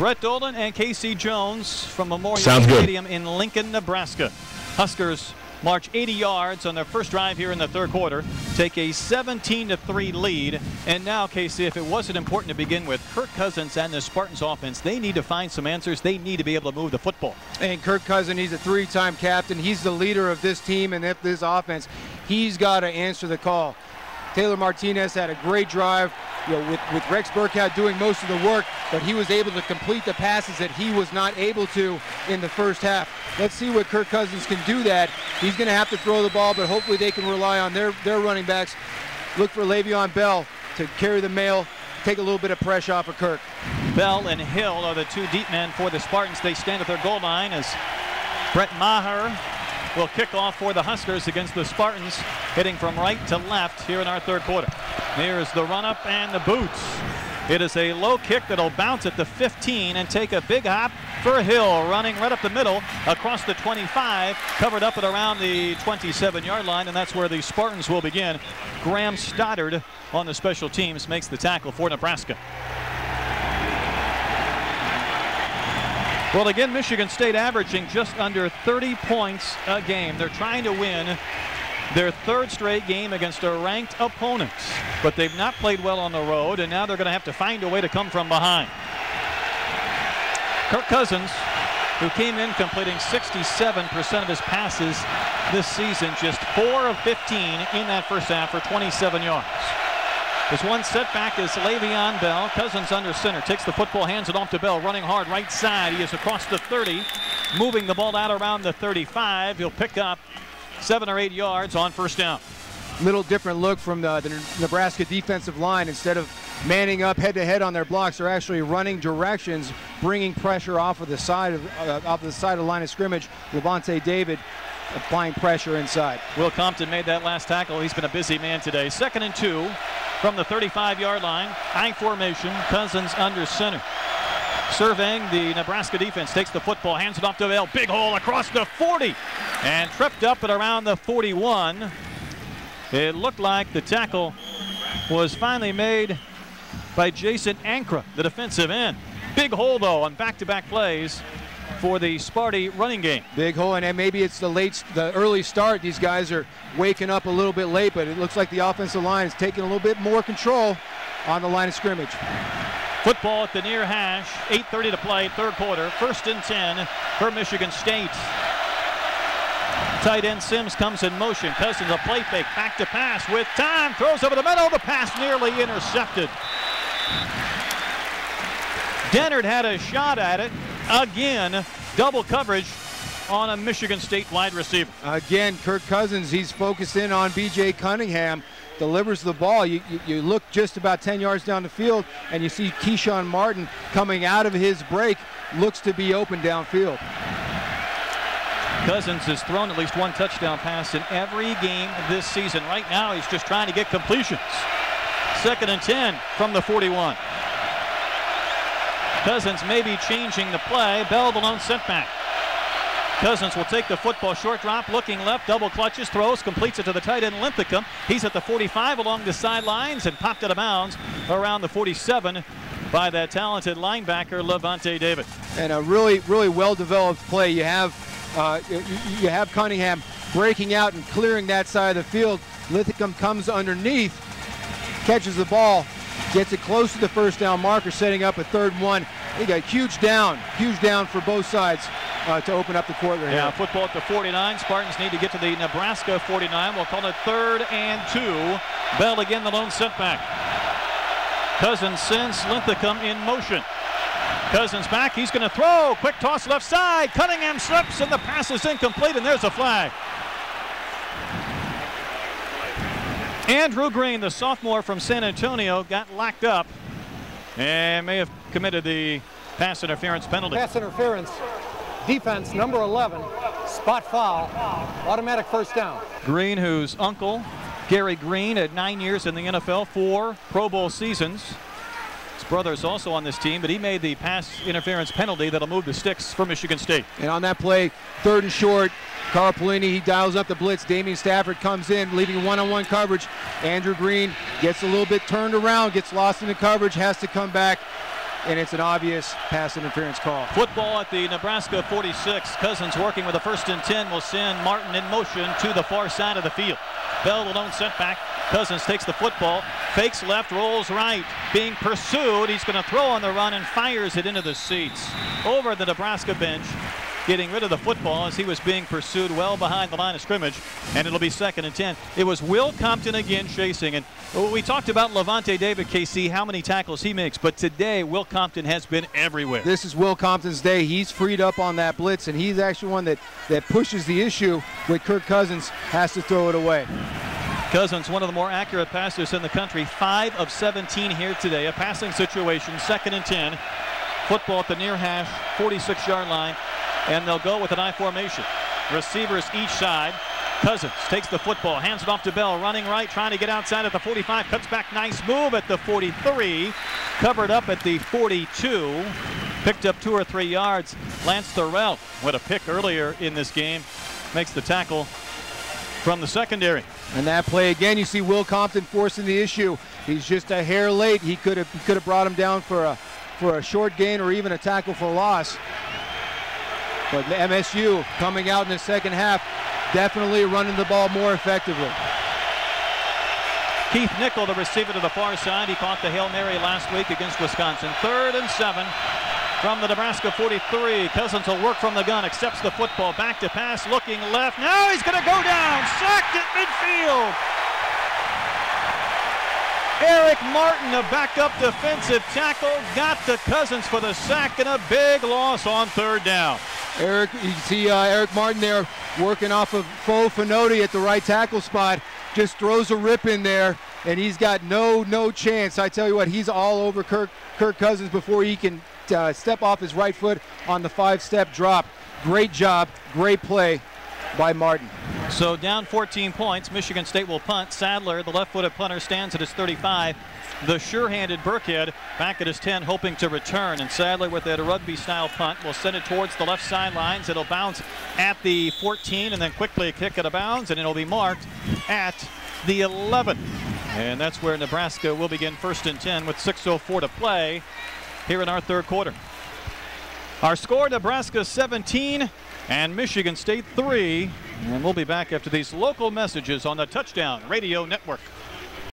Brett Dolan and Casey Jones from Memorial Stadium in Lincoln, Nebraska. Huskers march 80 yards on their first drive here in the third quarter, take a 17-3 lead. And now, Casey, if it wasn't important to begin with, Kirk Cousins and the Spartans offense, they need to find some answers. They need to be able to move the football. And Kirk Cousins, he's a three-time captain. He's the leader of this team and this offense. He's got to answer the call. Taylor Martinez had a great drive, with Rex Burkhead doing most of the work, but he was able to complete the passes that he was not able to in the first half. Let's see what Kirk Cousins can do that. He's going to have to throw the ball, but hopefully they can rely on their running backs. Look for Le'Veon Bell to carry the mail, take a little bit of pressure off of Kirk. Bell and Hill are the two deep men for the Spartans. They stand at their goal line as Brett Maher will kick off for the Huskers against the Spartans, hitting from right to left here in our third quarter. Here's the run-up and the boots. It is a low kick that'll bounce at the 15 and take a big hop for Hill, running right up the middle across the 25, covered up at around the 27-yard line, and that's where the Spartans will begin. Graham Stoddard on the special teams makes the tackle for Nebraska. Well, again, Michigan State averaging just under 30 points a game. They're trying to win their third straight game against a ranked opponent, but they've not played well on the road, and now they're going to have to find a way to come from behind. Kirk Cousins, who came in completing 67% of his passes this season, just 4 of 15 in that first half for 27 yards. His one setback is Le'Veon Bell. Cousins under center, takes the football, hands it off to Bell, running hard right side. He is across the 30, moving the ball out around the 35. He'll pick up 7 or 8 yards on first down. Little different look from the Nebraska defensive line. Instead of manning up head-to-head on their blocks, they're actually running directions, bringing pressure off of the side of the line of scrimmage. Levante David applying pressure inside. Will Compton made that last tackle. He's been a busy man today. 2nd and 2 from the 35-yard line. High formation. Cousins under center. Surveying the Nebraska defense, takes the football, hands it off to Bell. Big hole across the 40 and tripped up at around the 41. It looked like the tackle was finally made by Jason Ankra, the defensive end. Big hole, though, on back-to-back plays for the Sparty running game. Big hole, and maybe it's the early start. These guys are waking up a little bit late, but it looks like the offensive line is taking a little bit more control on the line of scrimmage. Football at the near hash, 8:30 to play, third quarter, 1st and 10 for Michigan State. Tight end Sims comes in motion. Cousins a play fake, back to pass with time, throws over the middle, the pass nearly intercepted. Dennard had a shot at it. Again, double coverage on a Michigan State wide receiver. Again, Kirk Cousins, he's focused in on B.J. Cunningham, delivers the ball. You look just about 10 yards down the field, and you see Keyshawn Martin coming out of his break, looks to be open downfield. Cousins has thrown at least one touchdown pass in every game this season. Right now, he's just trying to get completions. 2nd and 10 from the 41. Cousins may be changing the play. Bell the lone setback. Cousins will take the football, short drop, looking left, double clutches, throws, completes it to the tight end Linthicum. He's at the 45 along the sidelines and popped out of bounds around the 47 by that talented linebacker Levante David. And a really well-developed play. You have Cunningham breaking out and clearing that side of the field. Linthicum comes underneath, catches the ball, gets it close to the first down marker, setting up a 3rd and 1. They got huge down for both sides to open up the court right here. Football at the 49. Spartans need to get to the Nebraska 49. We'll call it 3rd and 2. Bell again the lone setback. Cousins sends Linthicum in motion. Cousins back, he's going to throw. Quick toss left side. Cunningham slips and the pass is incomplete, and there's a flag. Andrew Green, the sophomore from San Antonio, got locked up and may have committed the pass interference penalty. Pass interference, defense number 11, spot foul, automatic first down. Green, whose uncle, Gary Green, had 9 years in the NFL, 4 Pro Bowl seasons. His brother is also on this team, but he made the pass interference penalty that'll move the sticks for Michigan State. And on that play, 3rd and short, Carl Pelini, he dials up the blitz. Damian Stafford comes in, leaving one-on-one coverage. Andrew Green gets a little bit turned around, gets lost in the coverage, has to come back and it's an obvious pass interference call. Football at the Nebraska 46. Cousins working with a 1st and 10 will send Martin in motion to the far side of the field. Bell, the lone setback. Cousins takes the football, fakes left, rolls right. Being pursued, he's going to throw on the run and fires it into the seats. Over the Nebraska bench, getting rid of the football as he was being pursued well behind the line of scrimmage, and it'll be 2nd and 10. It was Will Compton again chasing, and we talked about Levante David, KC, how many tackles he makes, but today Will Compton has been everywhere. This is Will Compton's day. He's freed up on that blitz, and he's actually one that pushes the issue with Kirk Cousins, has to throw it away. Cousins, one of the more accurate passers in the country, 5 of 17 here today. A passing situation, 2nd and 10. Football at the near hash, 46-yard line, and they'll go with an I formation. Receivers each side. Cousins takes the football, hands it off to Bell, running right, trying to get outside at the 45, cuts back, nice move at the 43, covered up at the 42, picked up 2 or 3 yards. Lance Thorell, with a pick earlier in this game, makes the tackle from the secondary. And that play again, you see Will Compton forcing the issue. He's just a hair late. He could have brought him down for a short gain or even a tackle for loss. But MSU coming out in the second half, definitely running the ball more effectively. Keith Nickel, the receiver to the far side. He caught the Hail Mary last week against Wisconsin. 3rd and 7 from the Nebraska 43. Cousins will work from the gun, accepts the football, back to pass, looking left. Now he's going to go down, sacked at midfield. Eric Martin, a backup defensive tackle, got to Cousins for the sack and a big loss on 3rd down. You see Eric Martin there working off of Faux Finoti at the right tackle spot, just throws a rip in there, and he's got no chance. I tell you what, he's all over Kirk Cousins before he can step off his right foot on the 5-step drop. Great job, great play by Martin. So down 14 points, Michigan State will punt. Sadler, the left-footed punter, stands at his 35. The sure-handed Burkhead back at his 10, hoping to return. And Sadler, with that rugby-style punt, will send it towards the left sidelines. It'll bounce at the 14 and then quickly kick out of bounds, and it'll be marked at the 11. And that's where Nebraska will begin 1st and 10 with 6:04 to play here in our 3rd quarter. Our score, Nebraska 17 and Michigan State 3. And we'll be back after these local messages on the Touchdown Radio Network.